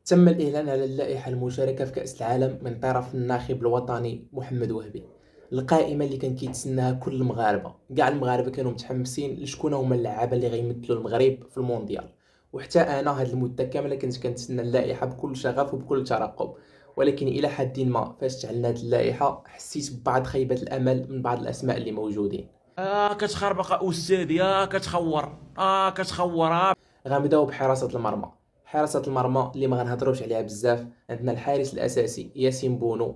تم الإعلان على اللائحة المشاركة في كأس العالم من طرف الناخب الوطني محمد وهبي. القائمة اللي كان كيتسناها كل المغاربة، كاع المغاربة كانوا متحمسين لشكون هما اللعابة اللي غيمثلوا المغرب في المونديال. وحتى انا هاد المدة كاملة كنت كنتسنى اللائحة بكل شغف وبكل ترقب، ولكن الى حد ما فاش تعلنات اللائحة حسيت ببعض خيبة الامل من بعض الاسماء اللي موجودين. كتخربق استاذ، كتخور، كتخور. غنبداو بحراسة المرمى. حراسة المرمى اللي ما غنهضروش عليها بزاف، عندنا الحارس الأساسي ياسين بونو،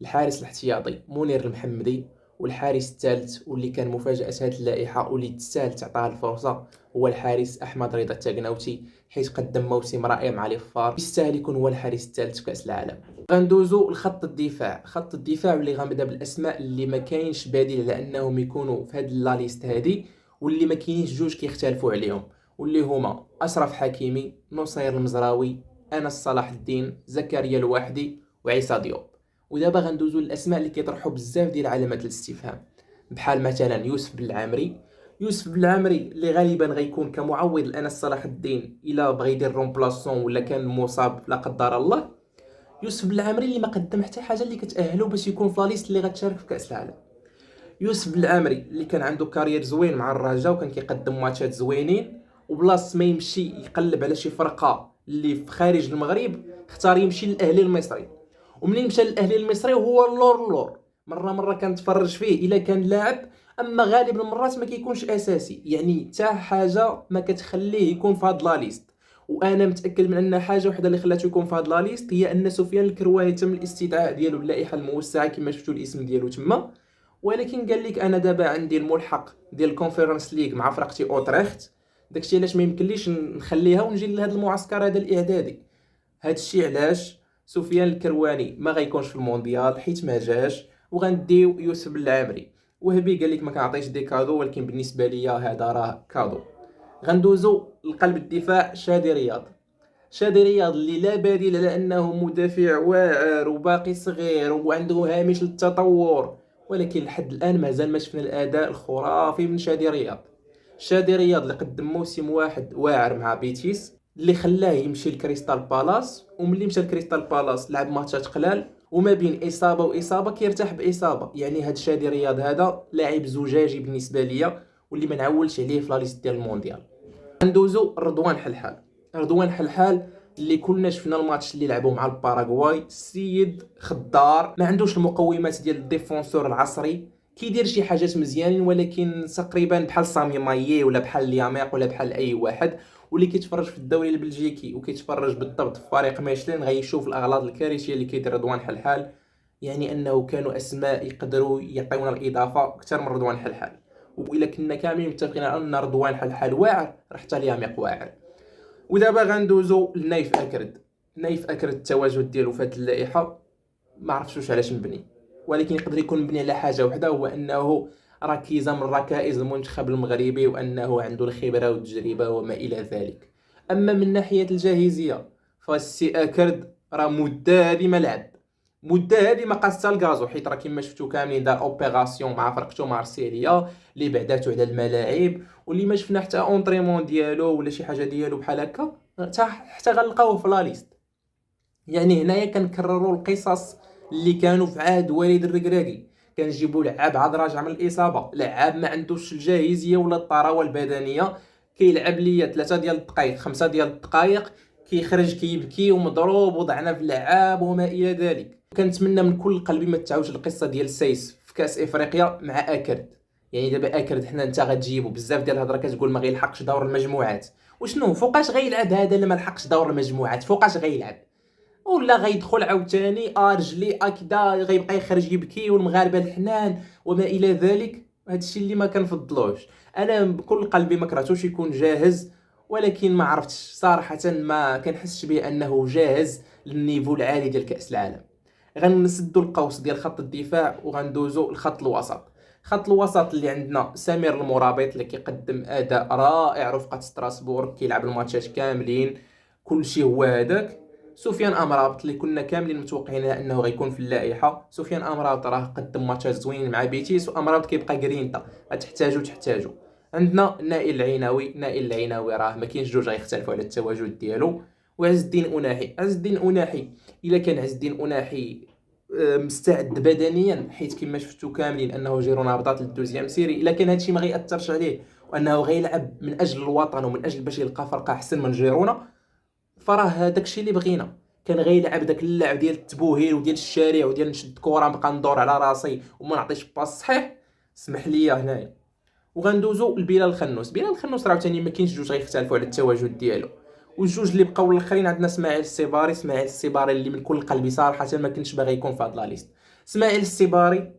الحارس الاحتياطي منير المحمدي، والحارس الثالث واللي كان مفاجأة هذه اللائحة واللي تستاهل تعطاها الفرصة هو الحارس أحمد رضا التاغناوتي، حيث قدم موسم رائع مع ليفار، يستاهل يكون هو الحارس الثالث في كأس العالم. غندوزو لخط الدفاع. خط الدفاع واللي غنبدا بالاسماء اللي ما كاينش بديل على انهم يكونوا في هاد لا ليست هادي، واللي ما كاينينش جوج كيختلفوا عليهم، واللي هما أشرف حكيمي، نصير المزراوي، أنس صلاح الدين، زكريا الواحدي، وعيسى ديوب. ودابا غندوزو للأسماء اللي كيطرحوا بزاف ديال علامات الاستفهام، بحال مثلا يوسف بالعامري. يوسف بالعامري اللي غالبا غيكون كمعوض لأنس صلاح الدين إلا بغى يدير رومبلاسون ولا كان مصاب لا قدر الله. يوسف بالعامري اللي ما قدم حتى حاجه اللي كتأهلو باش يكون في لاليست اللي غتشارك في كأس العالم. يوسف بالعامري اللي كان عنده كارير زوين مع الرجاء وكان كيقدم ماتشات زوينين، وبلاص ما يمشي يقلب على شي فرقه اللي في خارج المغرب اختار يمشي للاهلي المصري. ومنين مشى للاهلي المصري وهو اللور مره كنتفرج فيه الا كان لاعب، اما غالب المرات ما كيكونش اساسي، يعني حتى حاجه ما كتخليه يكون في هاد لا ليست. وانا متاكد من ان حاجه وحده اللي خلاته يكون في هاد لا ليست هي ان سفيان الكرواني تم الاستدعاء ديالو اللائحه الموسعه كما شفتوا الاسم ديالو تما، ولكن قال لك انا دابا عندي الملحق ديال الكونفرنس ليغ مع فرقتي اوتريخت، داكشي علاش ما يمكنليش نخليها ونجي لهذا المعسكر هذا الاعدادي. هادشي علاش سفيان الكرواني ما غيكونش في المونديال حيت ما جاش، وغنديو يوسف العامري. وهبي قال لك ما كنعطيش دي كادو، ولكن بالنسبه ليا هذا راه كادو. غندوزو لقلب الدفاع شادي رياض. شادي رياض اللي لا بديل على انه مدافع واعر وباقي صغير وعنده هامش للتطور، ولكن لحد الان مازال ما شفنا الاداء الخرافي من شادي رياض. شادي رياض اللي قدم موسم واحد واعر مع بيتيس اللي خلاه يمشي لكريستال بالاس، وملي مشى لكريستال بالاس لعب ماتشات قلال، وما بين اصابه واصابه كيرتاح باصابه. يعني هاد شادي رياض هذا لاعب زجاجي بالنسبه ليا، واللي ما نعولش عليه في لا ليست ديال المونديال. ندوزو رضوان حلحال. رضوان حلحال اللي كلنا شفنا الماتش اللي لعبوا مع الباراغواي، السيد خضار ما عندوش المقومات ديال الديفونسور العصري، كيدير شي حاجات مزيانين ولكن تقريبا بحال سامي مايي ولا بحال لياميق ولا بحال اي واحد. واللي كيتفرج في الدوري البلجيكي وكيتفرج بالضبط في فريق ميشلين غيشوف الاغلاط الكارثيه اللي كيدير رضوان حلحال، يعني انه كانوا اسماء يقدروا يعطيونا الاضافه اكثر من رضوان حلحال. والا كنا كاملين متفقين على ان رضوان حلحال واعر، راه حتى الياميق واعر. ودابا غندوزو لنايف اكرد. نايف اكرد التواجد ديالو في هذه اللائحه ما عرفتش علاش مبني، ولكن يقدر يكون مبني على حاجه وحده، هو انه ركيزه من ركائز المنتخب المغربي وانه عنده الخبره والتجربه وما الى ذلك. اما من ناحيه الجاهزيه فالسي اكرد راه مده هذه ما لعب، مده هذه ما قاس الكازو، حيت راه كما شفتوا كاملين دار اوبيراسيون مع فرقته مارسيليا اللي بعداتو على الملاعب، واللي ما شفنا حتى اونطريمون ديالو ولا شي حاجه ديالو بحال هكا حتى غنلقاوه في لا ليست. يعني هنايا كنكرروا القصص اللي كانوا في عهد وليد الركراكي، كنجيبوا لعاب عاد راجع من الاصابه، لعاب ما عندوش الجاهزيه ولا الطراوه البدنيه، كيلعب ليا 3 ديال الدقائق 5 ديال الدقائق كيخرج كيبكي ومضروب وضعنا في اللعاب وما الى ذلك. كنتمنى من كل قلبي ما تعاودش القصه ديال سايس في كاس افريقيا مع اكرد. يعني دابا اكرد حنا انت غتجيبو بزاف ديال الهضره كتقول ما غيلحقش دور المجموعات، وشنو فوقاش غيلعب هذا اللي ما لحقش دور المجموعات؟ فوقاش غيلعب؟ ولا غيدخل عاوتاني رجلي هكذا غيبقى يخرج يبكي والمغاربه الحنان وما الى ذلك؟ هذا الشيء اللي ما كنفضلوش. انا بكل قلبي ما كرهتوش يكون جاهز، ولكن ما عرفتش صراحه ما كنحسش به انه جاهز للنيفو العالي ديال كاس العالم. غنسدوا القوس ديال خط الدفاع وغندوزو لخط الوسط. خط الوسط اللي عندنا سمير المرابط اللي كيقدم اداء رائع رفقه ستراسبورغ، كيلعب الماتشات كاملين كلشي هو هذاك. سفيان امرابط اللي كنا كاملين متوقعين انه غيكون في اللائحه. سفيان امرابط راه قدم ماتشات زوينين مع بيتيس، وامرابط كيبقى جرينتا تحتاجو. عندنا نائل العيناوي. نائل العيناوي راه ما كاينش جوج غيختلفوا على التواجد ديالو، وعز الدين أناحي. عز الدين أناحي الا كان عز الدين أناحي مستعد بدنيا، حيت كما شفتوا كاملين انه جيرونا هبطات للدوزيام سيري، الا كان هادشي ما غيأثرش عليه وانه غيلعب من اجل الوطن ومن اجل باش يلقى فرقه احسن من جيرونا، فراه هذاك الشيء اللي بغينا. كان غيلعب داك اللعب ديال التبوهيل وديال الشارع وديال نشد كره نبقى ندور على راسي وما نعطيش باس صحيح. اسمح لي هنايا. وغندوزو لبلال الخنوس. بلال الخنوس راه ثاني ما كاينش جوج غيختلفوا على التواجد ديالو. والجوج اللي بقاو الاخرين عندنا اسماعيل السيباري. اسماعيل السيباري اللي من كل قلبي صراحه ما كنتش باغي يكون في هاد لا ليست. اسماعيل السيباري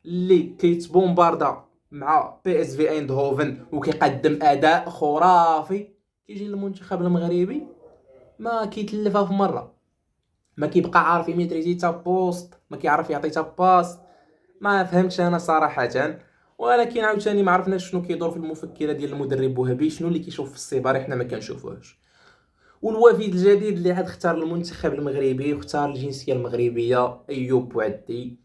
اللي كيتبومباردا مع بي اس في ايندهوفن وكيقدم اداء خرافي، كيجي للمنتخب المغربي ما كيتلفها في مره، ما كيبقى عارف يميتريزي تا بوست، ما كيعرف يعطي تا باس. ما فهمتش انا صراحه. ولكن عاوتاني ما عرفناش شنو كيدور في المفكره ديال المدرب وهبي، شنو اللي كيشوف في الصباري حنا ما كنشوفوهش. والوفد الجديد اللي عاد اختار المنتخب المغربي واختار الجنسيه المغربيه ايوب بوعدي.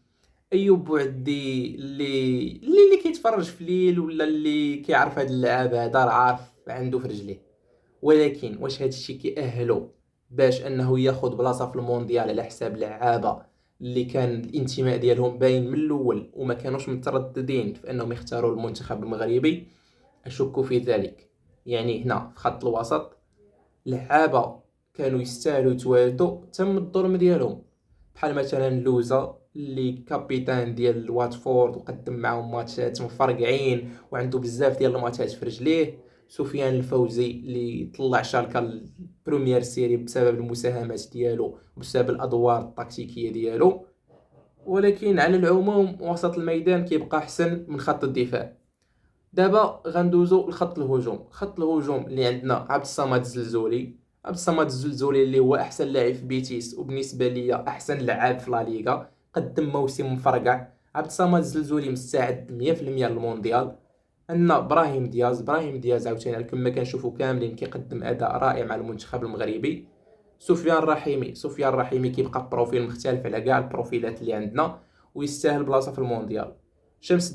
ايوب بوعدي اللي كيتفرج في ليل ولا اللي كيعرف هاد اللعاب هذا راه عارف عنده في رجليه. ولكن واش هاد الشيء كيأهلو باش انه ياخذ بلاصه في المونديال على حساب لعابه اللي كان الانتماء ديالهم باين من الاول وما كانوش مترددين في انهم يختاروا المنتخب المغربي؟ اشك في ذلك. يعني هنا في خط الوسط لعابه كانوا يستاهلوا يتواجدوا تم الظلم ديالهم، بحال مثلا لوزا اللي كابيتان ديال واتفورد وقدم معاهم ماتشات مفرقعين وعنده بزاف ديال الماتشات في رجليه. سفيان الفوزي اللي طلع شالكا البريمير سيري بسبب المساهمات ديالو وبسبب الادوار التكتيكيه ديالو. ولكن على العموم وسط الميدان كيبقى احسن من خط الدفاع. دابا غندوزو لخط الهجوم. خط الهجوم اللي عندنا عبد الصمد الزلزولي. عبد الصمد الزلزولي اللي هو احسن لاعب في بيتيس وبالنسبه ليا احسن لاعب في لا ليغا، قدم موسم مفرقع. عبد الصمد الزلزولي مستعد 100% للمونديال. عندنا ابراهيم دياز عاوتاني كما كنشوفوا كاملين كيقدم اداء رائع مع المنتخب المغربي. سفيان الرحيمي كيبقى بروفيل مختلف على كاع البروفيلات اللي عندنا ويستاهل بلاصه في المونديال. شمس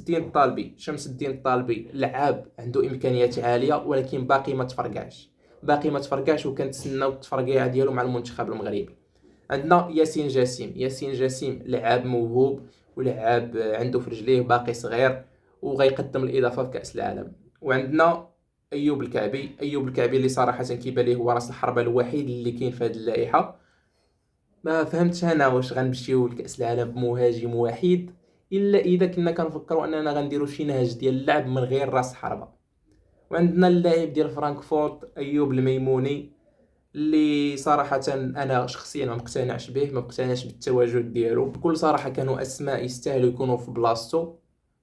الدين الطالبي لعاب عنده امكانيات عاليه ولكن باقي ما تفرقعش وكنتسناو التفرقيعه ديالو مع المنتخب المغربي. عندنا ياسين جاسم لعاب موهوب ولعاب عنده في رجليه باقي صغير وغيقدم الاضافه في كاس العالم. وعندنا ايوب الكعبي اللي صراحه كيبان ليه هو راس الحربه الوحيد اللي كاين في هذه اللائحه. ما فهمتش انا واش غنمشيو لكاس العالم بمهاجم وحيد الا اذا كنا كنفكروا اننا غنديروا شي نهج ديال اللعب من غير راس حربه. وعندنا اللاعب ديال فرانكفورت ايوب الميموني اللي صراحه انا شخصيا ما مقتنعش به، ما مقتنعش بالتواجد ديالو. بكل صراحه كانوا اسماء يستاهلوا يكونوا في بلاصتو،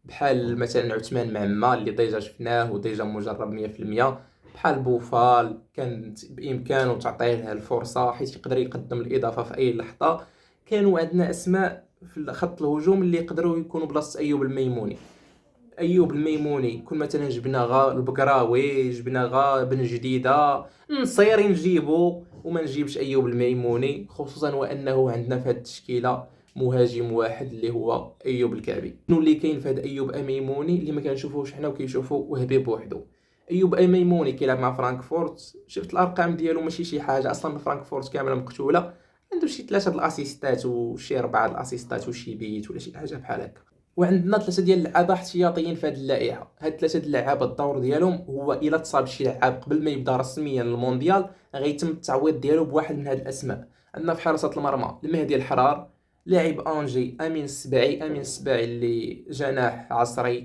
بحال مثلا عثمان معما اللي ديجا شفناه وديجا مجرب 100%. بحال بوفال كانت بامكانه تعطيه الفرصه حيت يقدر يقدم الاضافه في اي لحظه. كانوا عندنا اسماء في خط الهجوم اللي يقدروا يكونوا بلاصه ايوب الميموني كون مثلا جبنا غا البقراوي، جبنا غا بن جديده، نصير نجيبو وما نجيبش ايوب الميموني، خصوصا وانه عندنا في هذه التشكيله مهاجم واحد اللي هو ايوب الكعبي. شنو اللي كاين في هذا ايوب اميموني اللي ما كنشوفوش حنا وكيشوفوا وهبي بوحدو؟ ايوب اميموني كيلعب مع فرانكفورت، شفت الارقام ديالو ماشي شي حاجه اصلا. فرانكفورت كامله مقتوله، عنده شي 3 الاسيستات وشي 4 الاسيستات وشي بيت ولا شي حاجه بحال هكا. وعندنا 3 ديال اللعابه احتياطيين في هذه اللائحه. هاد 3 اللعابه الدور ديالهم هو الا تصاب شي لعاب قبل ما يبدا رسميا المونديال غيتم التعويض ديالو بواحد من هاد الاسماء. عندنا في حراسه المرمى المهدي الحرار، لاعب انجي امين السباعي اللي جناح عصري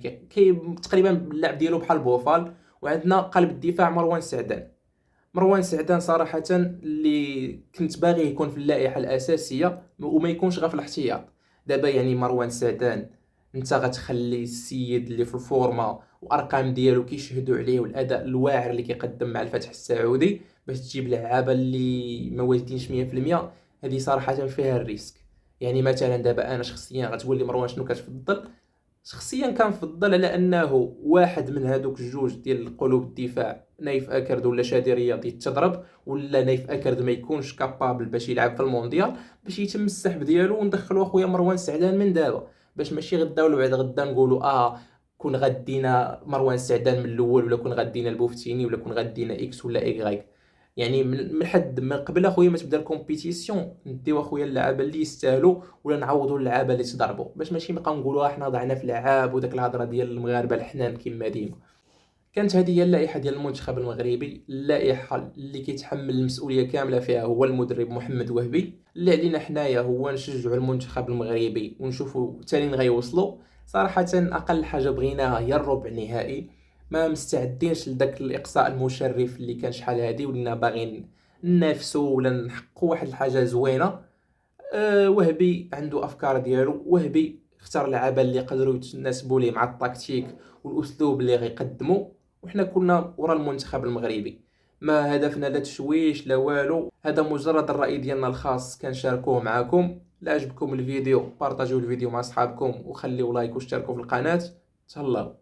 تقريبا اللعب ديالو بحال بوفال. وعندنا قلب الدفاع مروان سعدان صراحه اللي كنت باغي يكون في اللائحه الاساسيه وما يكونش غير في الاحتياط. دابا يعني مروان سعدان انت غتخلي السيد اللي في الفورمه وارقام ديالو كيشهدوا عليه والاداء الواعر اللي كيقدم مع الفتح السعودي باش تجيب لعابه اللي ما واجدينش 100%؟ هذه صراحه فيها الريسك. يعني مثلا دابا انا شخصيا غتقول لي مروان شنو كتفضل؟ شخصيا كنفضل على انه واحد من هذوك الجوج ديال قلوب الدفاع، نايف اكرد ولا شادي رياضي يتضرب، ولا نايف اكرد ما يكونش كابابل باش يلعب في المونديال، باش يتم السحب ديالو وندخلوا اخويا مروان سعدان من دابا. باش ماشي غدا ولا بعد غدا نقولوا كون غدينا مروان سعدان من الاول ولا كون غدينا البوفتيني ولا كون غدينا اكس ولا ايغريك. يعني من حد من قبل اخويا ما تبدا الكومبيتيسيون نديو اخويا اللعابه اللي يستاهلوا ولا نعوضوا اللعابه اللي تضربوا، باش ماشي نبقاو نقولوا احنا ضعنا في اللعاب وداك الهضره ديال المغاربه الحنان كما ديما. كانت هذه هي اللائحه ديال المنتخب المغربي، اللائحه اللي كيتحمل المسؤوليه كامله فيها هو المدرب محمد وهبي. اللي علينا حنايا هو نشجعوا المنتخب المغربي ونشوفوا تاني غيوصلوا. صراحه اقل حاجه بغيناها هي الربع النهائي، ما مستعدينش لذاك الاقصاء المشرف اللي كان شحال هادي، ولينا باغيين ننافسوا ولا نحققوا واحد الحاجه زوينه. وهبي عنده افكار ديالو، وهبي اختار لعابه اللي يقدروا يتناسبوا ليه مع التكتيك والاسلوب اللي غيقدموا، وحنا كنا ورا المنتخب المغربي. ما هدفنا لا تشويش لا والو، هذا مجرد الرأي ديالنا الخاص كنشاركوه معكم. لا عجبكم الفيديو بارطاجيو الفيديو مع اصحابكم وخليو لايك واشتركوا في القناة. تهلاو.